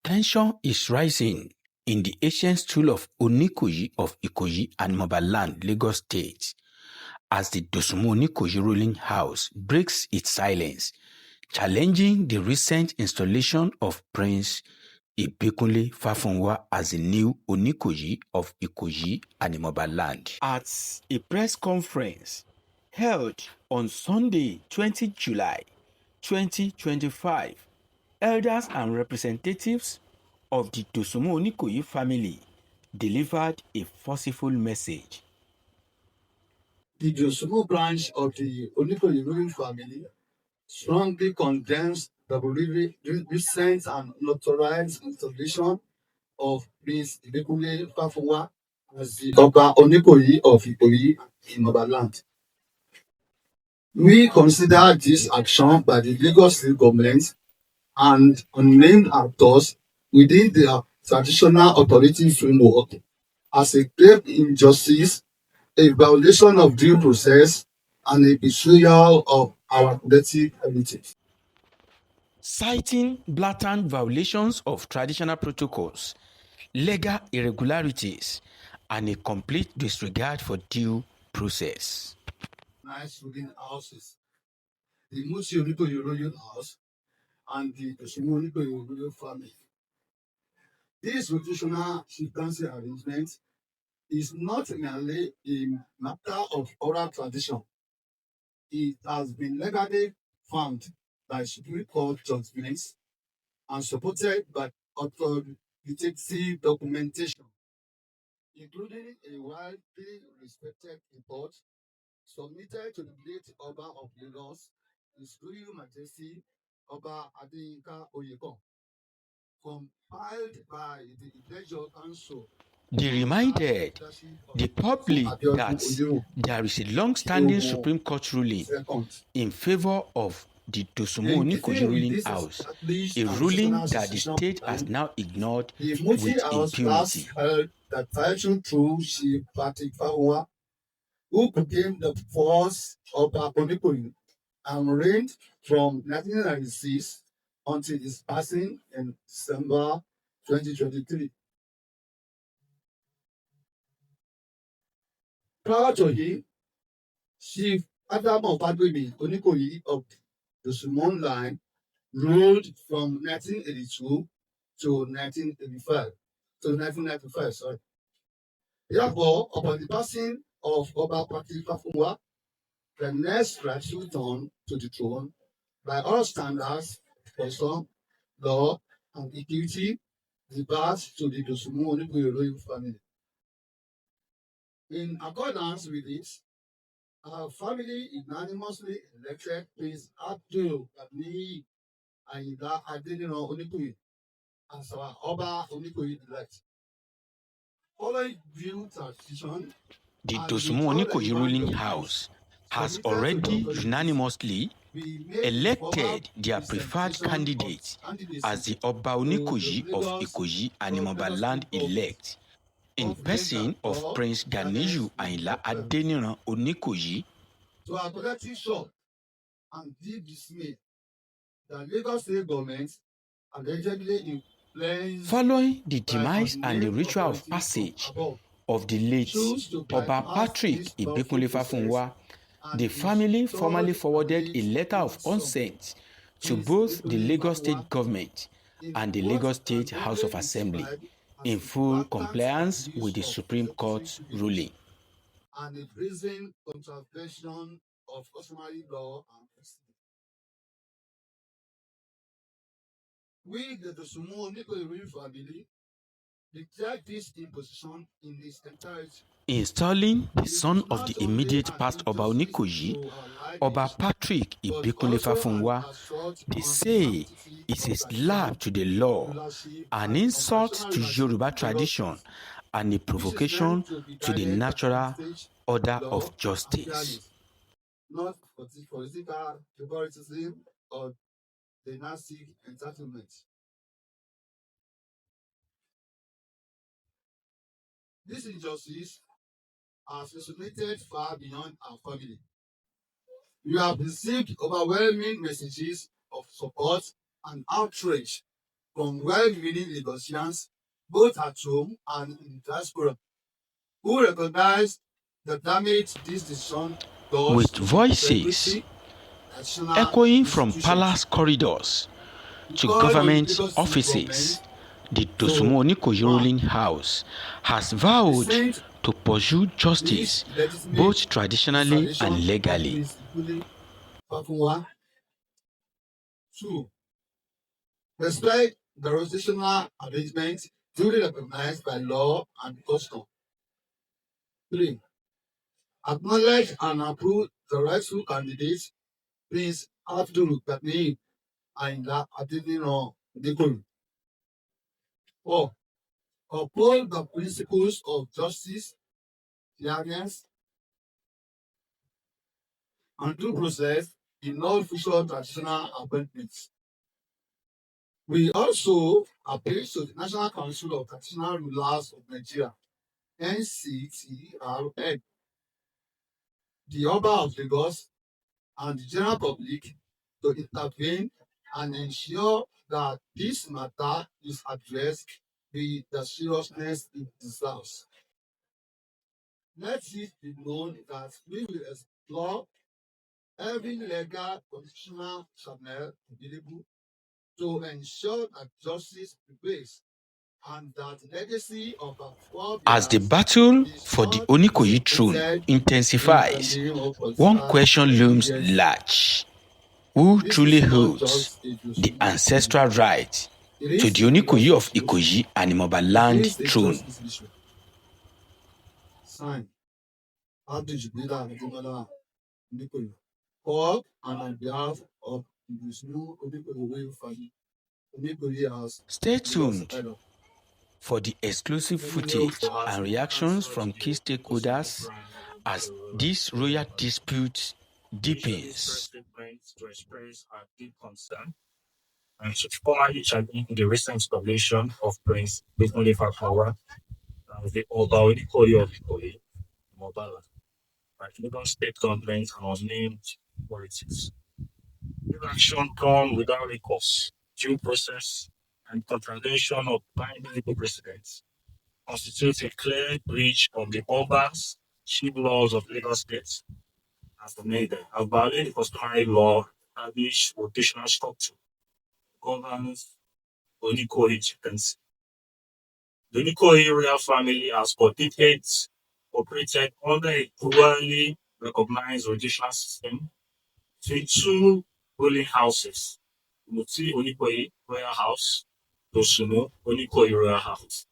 Tension is rising in the ancient stool of Onikoyi of Ikoyi and Mobaland, Lagos State, as the Dosunmu Onikoyi ruling house breaks its silence, challenging the recent installation of Prince Ibekunle Fafunwa as the new Onikoyi of Ikoyi and Mobaland. At a press conference held on Sunday, 20 July 2025, elders and representatives of the Dosunmu Onikoyi family delivered a forceful message. The Dosunmu branch of the Onikoyi ruling family strongly condemns the recent and unauthorized installation of Prince Ibekunle Fafunwa as the Oba Onikoyi of Ikoyi in Mobaland. We consider this action by the Lagos State government and unnamed actors within their traditional authority framework as a grave injustice, a violation of due process, and a betrayal of our collective heritage. Citing blatant violations of traditional protocols, legal irregularities, and a complete disregard for due process. Nice ruling houses, the Musi Onikoyi royal house and the Dosunmu Onikoyi royal family. This rotational chieftaincy arrangement is not merely a matter of oral tradition. It has been legally found by Supreme Court judgments and supported by authoritative documentation, including a widely respected report submitted to the late Oba of Lagos, His Royal Majesty Oba Adeniran, compiled by the Leisure Council. They reminded the public that there is a long-standing Supreme Court ruling in favor of the Dosunmu Onikoyi ruling house, a ruling that the state has now ignored with impunity. That title through Chief Patrick Fafunwa, who became the first Oba Onikoyi and reigned from 1996 until his passing in December 2023. Prior to him, Chief Adamu Onikoyi of the Dosunmu line ruled from 1982 to 1995. Sorry. Therefore, upon the passing of Oba Patrick Fafunwa, the next rightful turn to the throne, by all standards, custom, law, and equity, departs to the Dosunmu Onikoyi royal family. In accordance with this, our family unanimously elected Prince Abdul Ganiyi Ayinla Adeniran Onikoyi as our Oba Onikoyi elect. Following due transition, the Dosunmu Onikoyi ruling house has already unanimously elected their preferred candidate as the Oba Onikoyi of Ikoyi and Mobaland elect, in person of Prince Ganiyu Ayinla Adeniran Onikoyi. To our collective shock and deep dismay, the Lagos State government allegedly influenced. Following the demise and the ritual of passage of the late Oba Patrick Ibekunle Fafunwa, the family formally forwarded a letter of consent to both the Lagos State government and the Lagos State House of Assembly in full compliance with the Supreme Court ruling. And a brazen contravention of customary law and precedent. We, the Dosunmu Onikoyi family, declare this imposition in its entirety. Installing the son of the immediate past Oba Onikoyi, Oba Patrick Ibekunle Fafunwa, they say is a slap to the law, an insult to Yoruba tradition, and a provocation to the natural order of justice. Not political favoritism or dynastic entitlement. This injustice has resonated far beyond our family. We have received overwhelming messages of support and outrage from well-meaning Lagosians, both at home and in diaspora, who recognize the damage this decision does With to the voices integrity of traditional echoing from institutions. palace corridors to Because of government Lagos State offices, government, the so Dosumu Onikoyi one, ruling house has the vowed Saint to pursue this justice legitimate both traditionally installation and of legally. Prince Ikuli Fafunwa. Two, respect the rotational arrangement duly recognized by law and custom. Three, acknowledge and approve the rightful candidates, Prince Abdul Ghani and Adeniran. 4, uphold the principles of justice, fairness, and due process in all future traditional appointments. We also appeal to the National Council of Traditional Rulers of Nigeria, NCTRN, the Oba of Lagos, and the general public to intervene and ensure that this matter is addressed with the seriousness it deserves. Let it be known that we will explore every legal constitutional channel available to ensure that justice prevails and that the legacy of our As the forebears battle is for the not Onikoyi throne dissipated in the intensifies, name of one political question looms expediency. large: who This truly is not holds just a the Josumu issue. ancestral right It to is the a Onikoyi legacy of issue. Ikoyi and It Imobaland is a throne? justice issue. Signed, Abdul Jibila Adimola Onikoyi. For and on behalf of the Josumu Onikoyi family, Onikoyi House, Stay Lagos tuned Island. for the exclusive footage and reactions from key stakeholders as this royal dispute deepens. To express our deep concern and to formally challenge the recent installation of Prince Fafunwa Fafunwa as the Oba Onikoyi of Ikoyi, Mobala, by Lagos State government and unnamed authorities. This action come without recourse, due process, and contravention of binding legal precedents constitutes a clear breach of the Oba's chief laws of Lagos State as the maiden, have violated the customary law established rotational structure governs Onikoyi chieftaincy. The Onikoyi royal family has for decades operated under a dually recognized rotational system between two ruling houses, Muti Onikoyi Royal House, Dosumu Onikoyi Royal House.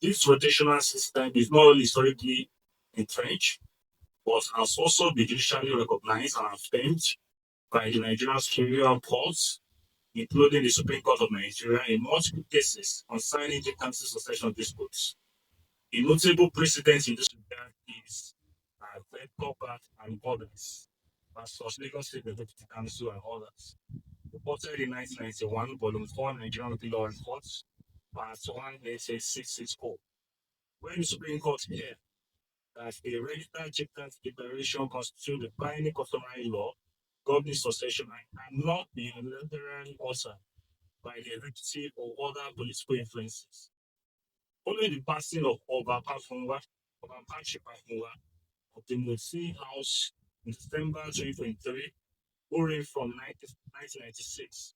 This rotational system is not only historically entrenched, but has also been judicially recognized and affirmed by the Nigerian Superior Courts, including the Supreme Court of Nigeria, in multiple cases concerning vacancy succession disputes. A notable precedent in this regard is Govt and others, versus Lagos State Executive Council and others, reported in 1991, Volume 4, Nigerian Law Reports, Part 1, 664, when the Supreme Court held that a registered chieftain's declaration constitutes the binding customary law governing succession and cannot be unilaterally altered by the executive or other political influences. Following the passing of Oba Fafunwa, Oba Patrick Fafunwa of the Musi House in December 2023, moving from 1996,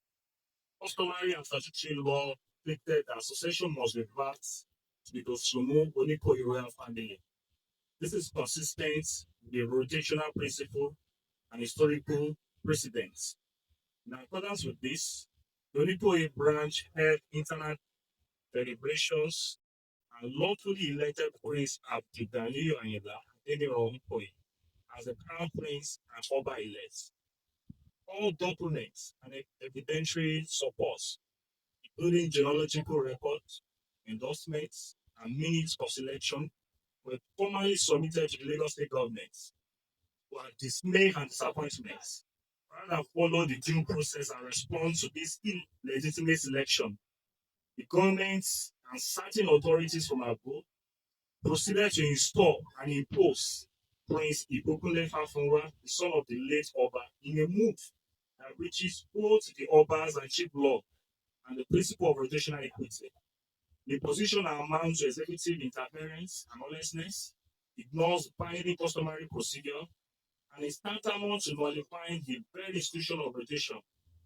customary and statutory law stated that succession must revert to the Dosumu Onikoyi royal family. This is consistent with the rotational principle and historical precedents. In accordance with this, the Onikoyi branch held internal deliberations and lawfully elected Prince Abdulganiyu Ayinla Adeniran Onikoyi as the Crown Prince and Oba-elect. All documents and evidentiary supports, including genealogical records, endorsements, and minutes of selection, were formally submitted to the Lagos State government. To our dismay and disappointment, rather than follow the due process and respond to this illegitimate selection, the government and certain authorities from above proceeded to install and impose Prince Ibukunle Fafunwa, the son of the late Oba, in a move that reaches both the Obas and chief law and the principle of rotational equity. The position amounts to executive interference and honestness, ignores binding customary procedure, and is tantamount to nullifying the very institution of rotation,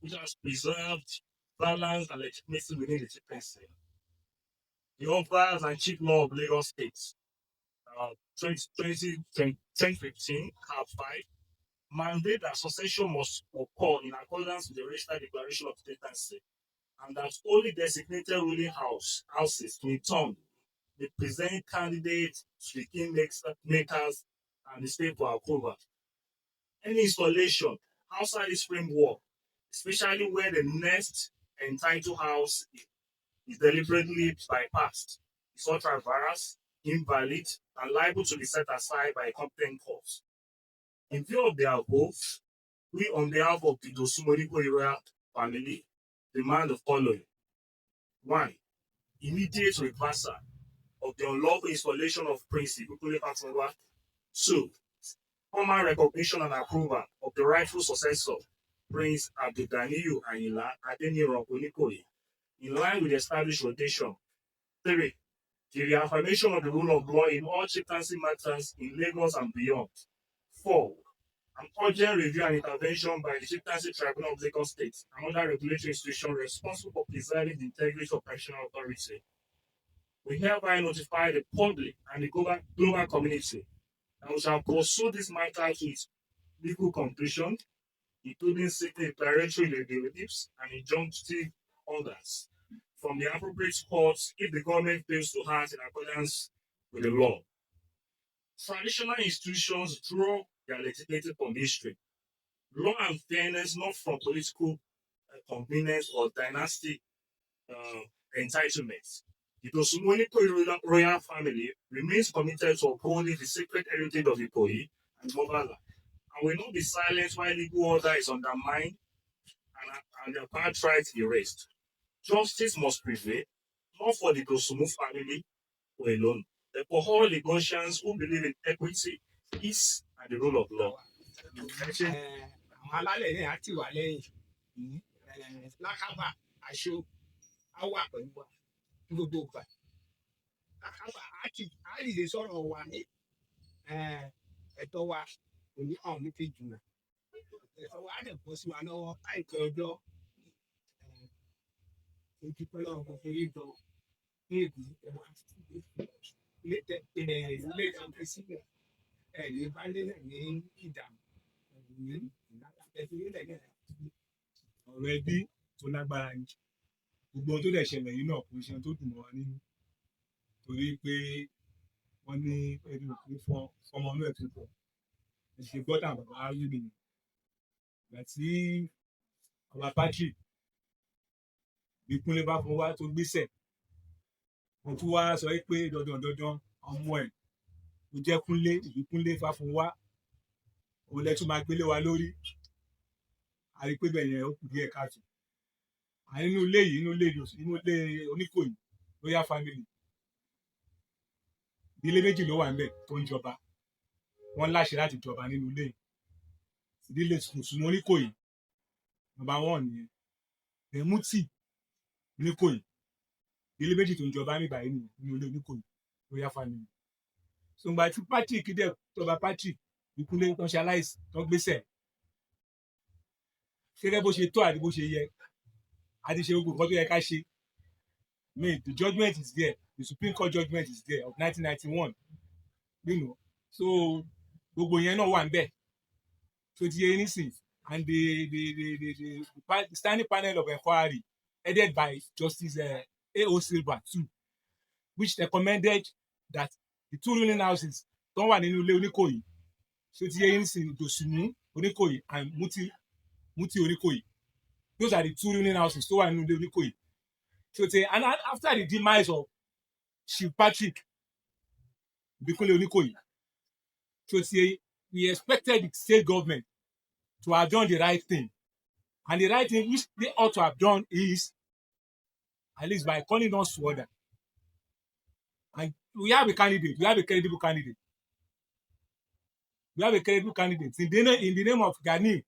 which has preserved balance and legitimacy within the chieftaincy. The Umpires and Chief Law of Lagos State, 2015, Cap 5, mandate that succession must occur in accordance with the registered declaration of chieftaincy, and that only designated ruling houses in turn may present candidates to the kingmakers and the state for approval. Any installation outside this framework, especially where the next entitled house is deliberately bypassed, is ultra-virus, invalid, and liable to be set aside by a competent court. In view of the above, we, on behalf of the Onikoyi royal family, demand the following. 1. Immediate reversal of the unlawful installation of Prince Fafunwa. 2. Formal recognition and approval of the rightful successor, Prince Adeniran Onikoyi, in line with established rotation. 3. The reaffirmation of the rule of law in all chieftaincy matters in Lagos and beyond. 4. An urgent review and intervention by the Chieftaincy Tribunal of Lagos State and other regulatory institutions responsible for preserving the integrity of professional authority. We hereby notify the public and the global community that we shall pursue this matter to its legal completion, including seeking declaratory derivatives and injunctive orders from the appropriate courts if the government fails to act in accordance with the law. Traditional institutions draw their legitimacy from history. Law and fairness, not from political convenience or dynastic entitlements. The Onikoyi royal family remains committed to upholding the sacred heritage of Ikoyi and Mobala, and will not be silent while legal order is undermined and their birthright erased. Justice must prevail, not for the Dosumu family alone, but for all Lagosians who believe in equity, peace, and the rule of law. Alálẹ̀ ní àti wà lẹ́yìn lákàbà aṣọ àwà pẹ̀lú wa ní gbogbo ìgbà. Lákàbà àti lè sọ̀rọ̀ wa ní ẹ̀tọ́ wa kò ní àwọn ní kejì náà. Ẹ̀tọ́ wa á dẹ̀ bọ́ sí wa lọ́wọ́ láìpẹ́ ọjọ́. Ojú pẹ́ lọ́wọ́ kò fi rí jọ ní èdè ẹ̀wọ̀n ilé ìtọ́jú sílẹ̀ lè bá lélẹ̀ ní ìdààmú. Ọ̀rọ̀ ẹbí tó lágbára ni gbogbo ohun tó dẹ̀ ṣẹlẹ̀ yìí náà kò ṣe ohun tó dùn mọ́ wa nínú torí pé wọ́n ní ẹbí òkú fún ọmọ náà tó pọ̀ ẹ̀ṣẹ̀ gbọ́dọ̀ bàbá rí mi ìgbà tí ọba Patrick Ìkúnlé Fafunwa tó gbéṣẹ̀ wọ́n tún wá sọ pé dandan ọmọ ẹ̀ tó jẹ́ Ìkúnlé Fafunwa òun lẹ tún máa gbélé wa lórí a rí pé bẹ́ẹ̀ yẹn ó kù díẹ̀ káàtó inú ilé Onikoyi royal family ilé méjì ló wà níbẹ̀ tó ń jọba wọ́n láṣẹ láti jọba nínú ilé ìdílé Dosunmu Onikoyi number 1 nìyẹn Muti Onikoyi ilé méjì tó ń jọba ní báyìí nínú ilé Onikoyi royal family so ìgbà tí Patrick dẹ̀ tọba Patrick Ìkúnlé tó ń ṣe aláìsí tó ń gbéṣẹ̀ gẹ́gẹ́ bó ṣe tó àti bó ṣe yẹ àti ṣe gbogbo nǹkan tó yẹ ká ṣe the judgment is there the Supreme Court judgment is there of 1991 so gbogbo yẹn náà wà níbẹ̀ so ti yẹ nísìn and the standing panel of inquiry headed by Justice A.O. Silva too which recommended that the 2 ruling houses tó wà nínú ilé Onikoyi so ti yẹ nísìn Dosunmu Onikoyi and Muti Onikoyi. Those are the 2 ruling houses tó wà nínú ilé Onikoyi. So and after the demise of Chief Patrick Ìkúnlé Onikoyi, so we expected the state government to have done the right thing. And the right thing which they ought to have done is, at least by calling us to order. And we have a candidate, we have a credible candidate. We have a credible candidate in the name of Gani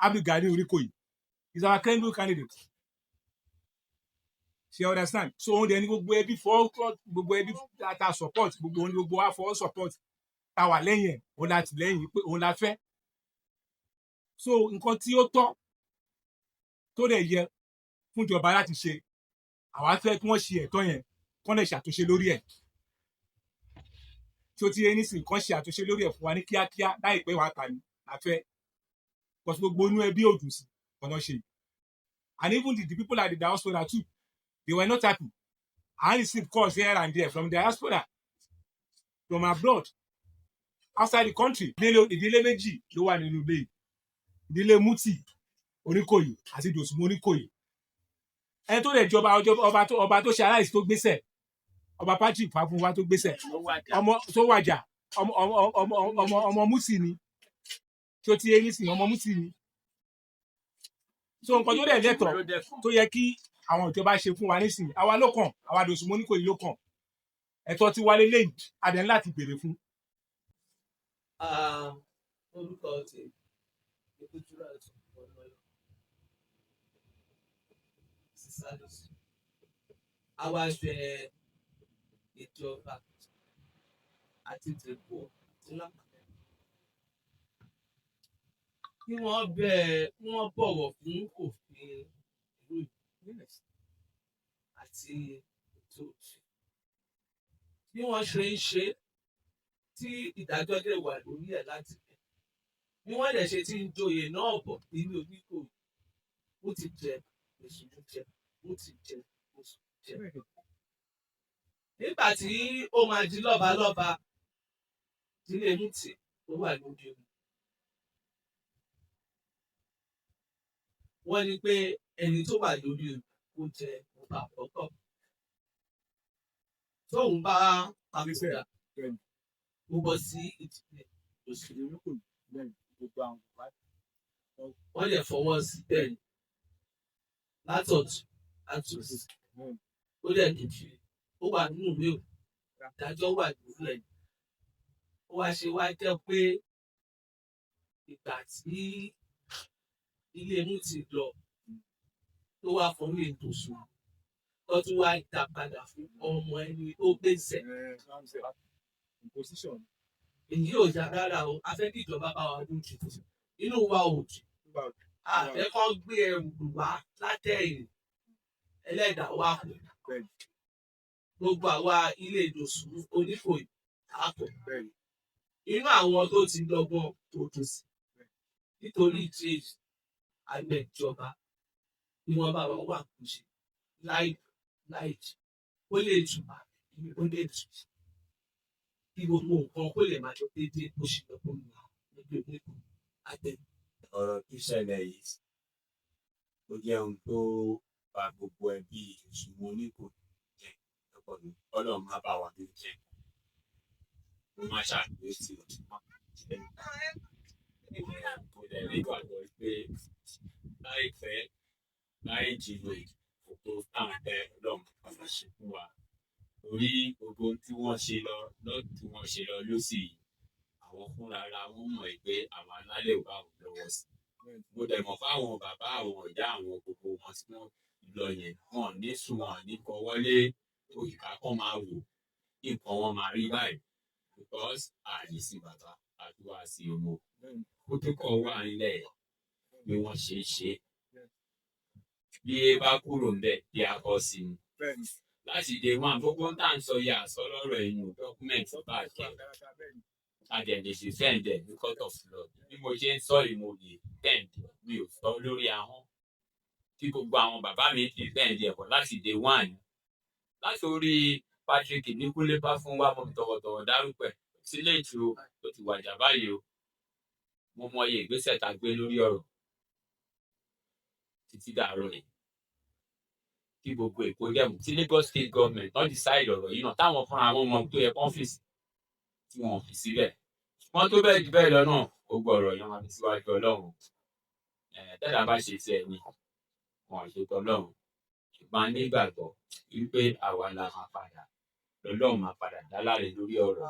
Onikoyi. He's our credible candidate. Ṣé understand? So òun dẹ̀ ní gbogbo ẹbí fọ́ gbogbo ẹbí ta support gbogbo òun ní gbogbo wa fọwọ́ support ta wà lẹ́yìn ẹ̀ òun la tì lẹ́yìn pé òun la fẹ́. So nǹkan tí ó tọ́ tó dẹ̀ yẹ fún ìjọba láti ṣe àwa fẹ́ kí wọ́n ṣe ẹ̀tọ́ yẹn kán lè ṣàtúnṣe lórí ẹ̀. Tí ó ti yé nísìnyí kán ṣe àtúnṣe lórí ẹ̀ fún wa ní kíákíá láìpẹ́ wàá kà ní la fẹ́. Because gbogbo inú ẹbí ò dùn sí ọ̀nà ṣe. And even the people at the diaspora too, they were not happy. I received calls here and there from diaspora, from abroad, outside the country. Ìdílé méjì ló wà nínú ilé. Ìdílé Muti Onikoyi àti Dosùnmọ́ Onikoyi. Ẹni tó lè jọba ọba tó ṣe aláìsí tó gbéṣẹ̀. Ọba Patrick Fafunwa tó gbéṣẹ̀. Ọmọ tó wàjà ọmọ Muti ni. Tí ó ti yé nísìnyí ọmọ Muti ni. So nǹkan tó dẹ̀ lẹ́tọ̀ọ́ tó yẹ kí àwọn ìjọba ṣe fún wa nísìnyí àwa ló kàn àwa Dosùnmọ́ Onikoyi ló kàn ẹ̀tọ́ tí wálé lẹ́yìn adẹ̀ láti béèrè fún. Orúkọ ti ìkújúra ọ̀nà sísádùsì àwa ṣe ìjọba àti ìdìbò lápapọ̀ kí wọ́n bọ̀wọ̀ fún òfin ìlú ìpínlẹ̀ àti ètò òfin bí wọ́n ṣe ń ṣe tí ìdájọ́ lè wà lórí ẹ̀ láti bẹ̀ bí wọ́n dẹ̀ ṣe ti ń joyè náà bọ̀ nínú Onikoyi ó ti jẹ oṣù jẹ ó ti jẹ oṣù jẹ nígbà tí ó máa di lọ́balọ́ba ìdílé Muti tó wà lóde omi wọ́n ní pé ẹni tó wà lórí omi kó jẹ ọba àkọ́kọ́ tóun bá papòdà ó bọ́ sí ìdílé òṣèlú Onikoyi wọ́n lè fọwọ́ sí bẹ́ẹ̀ látọ̀tún àtòsí ó dẹ̀ dìbò ó wà nínú ìwé o ìdájọ́ wà lórí ẹ̀ ó wá ṣe wá jẹ́ pé ìgbà tí ilé Muti lọ tó wá fún ilé ìtòsùn tó tún wá dá padà fún ọmọ ẹni tó gbèsè èyí ò yá rárá o a fẹ́ kí ìjọba bá wa lójú inú wa ò jù àfẹ́ kọ́ gbé ẹrù wá látẹ̀yìn ẹlẹ́dàá wa kù gbogbo àwa ilé ìdòsùn Onikoyi àpò inú àwọn tó ti lọ́gbọ́n tó dùn sí nítorí ìdí àgbẹ̀ ìjọba ni wọ́n bá wà wà kù ṣe láì jì ó lè jù ó lè jù kí gbogbo nǹkan kó lè máa jọ déédéé bó ṣe lọ fún wa níbi Onikoyi àgbẹ̀. Ọ̀rọ̀ tó ṣẹlẹ̀ yìí ó jẹ́ ohun tó bà gbogbo ẹbí Dosùnmọ́ Onikoyi jẹ́ lọ́pọ̀ ní Ọlọ́run má bà wá ní jẹ́ ó má ṣàkíyèsí òtúmọ̀ jẹ́ kò dẹ̀ ní ìgbàgbọ́ pé láìpẹ́ láì jìnnà òkú táǹtẹ̀ Ọlọ́run padà ṣe fún wa torí gbogbo tí wọ́n ṣe lọ lọ́sì yìí àwọn fúnra ara wọn mọ̀ pé àwọn alálẹ̀ ò bá wọn lọ́wọ́ sí mo dẹ̀ mọ̀ fáwọn bàbá àwọn ìyá àwọn gbogbo wọn tí wọ́n lọ yẹn wọn ní sùn wọn ní kọ wọlé òyìnbá kan máa wò nǹkan wọn máa rí báyìí because àyè sí bàbá àdúrà sí ọmọ ó tó kọ wà nílẹ̀ bí wọ́n ṣe ṣe bí e bá kúrò ń bẹ̀ bí a kọ́ sí i láti dé wọn gbogbo ń tà ń sọ yà sọ lọ́rọ̀ ẹ̀yìn dọ́kúmẹ̀ntì bá a kẹ́ àdẹ̀dẹ̀ ṣe fẹ́ǹdẹ̀ ní court of law bí mo ṣe ń sọ ìmòye fẹ́ǹdẹ̀ mi ò sọ lórí ahọ́n tí gbogbo àwọn bàbá mi ti fẹ́ǹdẹ̀ ẹ̀kọ́ láti dé wọn láti orí Patrick Níkúnlé Fáfúnwá mo tọ̀wọ̀tọ̀wọ̀ dárúkọ ẹ̀ sílé ìtúró tó ti wàjà báyìí o mo mọyì ìgbésẹ̀ tá a gbé lórí ọ̀rọ̀ títí dàárọ̀ yìí kí gbogbo èkó dẹ̀mú tí Lagos State Government náà decide ọ̀rọ̀ yìí náà táwọn fúnra wọn mọ tó yẹ kọ́ńfìsì tí wọn fi síbẹ̀ wọ́n tó bẹ́ẹ̀ jù bẹ́ẹ̀ lọ náà gbogbo ọ̀rọ̀ yẹn wọn fi síwájú Ọlọ́run tẹ́lá bá ṣe tiẹ̀ ni wọn ṣe tọ́lọ́run ṣùgbọ́n nígbàgbọ́ wípé àwa la máa padà lọ́lọ́run máa padà dá láre lórí ọ̀rọ̀